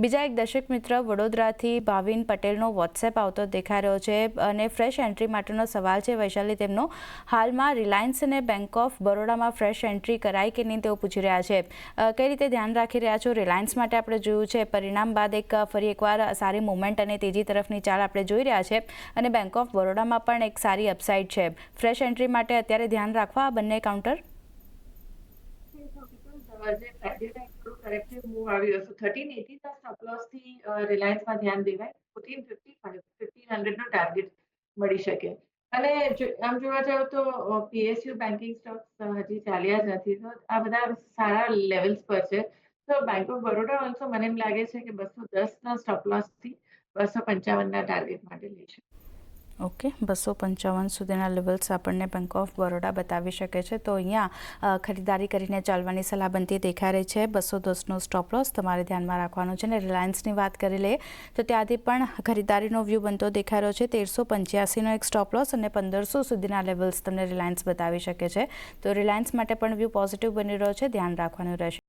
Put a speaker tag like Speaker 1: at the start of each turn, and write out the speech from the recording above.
Speaker 1: બીજા એક દર્શક મિત્ર વડોદરાથી ભાવિન પટેલનો વોટ્સએપ આવતો દેખાઈ રહ્યો છે અને ફ્રેશ એન્ટ્રી માટેનો સવાલ છે વૈશાલી તેમનો હાલમાં રિલાયન્સ અને બેંક ઓફ બરોડામાં ફ્રેશ એન્ટ્રી કરાય કે નહીં તેઓ પૂછી રહ્યા છે કઈ રીતે ધ્યાન રાખી રહ્યા છો રિલાયન્સ માટે આપણે જોયું છે પરિણામ બાદ ફરી એકવાર સારી મૂવમેન્ટ અને તેજી તરફની ચાલ આપણે જોઈ રહ્યા છે અને બેંક ઓફ બરોડામાં પણ એક સારી અપસાઇડ છે ફ્રેશ એન્ટ્રી માટે અત્યારે ધ્યાન રાખવા આ બંને કાઉન્ટર
Speaker 2: કરેક્ટિવ મૂવ આવ્યું હતું 1380 ના સ્ટોપ લોસ થી રિલાયન્સમાં ધ્યાન દેવાય 1455 1500 નો ટાર્ગેટ મળી શકે અને આમ જોવા જાવ તો પીએસયુ બેન્કિંગ સ્ટોક્સ હજી ચાલ્યા જ નથી તો આ બધા સારા લેવલ્સ પર છે તો બેંક ઓફ બરોડા ઓલસો મને એમ લાગે છે કે 210 ના સ્ટોપ લોસ થી 255 ના ટાર્ગેટ માટે લઈ શકે
Speaker 1: ઓકે 255 સુધીના લેવલ્સ આપણને બેંક ઓફ બરોડા બતાવી શકે છે તો અહીંયા ખરીદારી કરીને ચાલવાની સલાહ બનતી દેખાઈ રહી છે 210નો સ્ટોપ લોસ તમારે ધ્યાનમાં રાખવાનો છે અને રિલાયન્સની વાત કરી લઈએ તો ત્યાંથી પણ ખરીદારીનો વ્યૂ બનતો દેખાઈ રહ્યો છે 1385નો એક સ્ટોપ લોસ અને 1500 સુધીના લેવલ્સ તમને રિલાયન્સ બતાવી શકે છે તો રિલાયન્સ માટે પણ વ્યૂ પોઝિટિવ બની રહ્યો છે ધ્યાન રાખવાનું રહેશે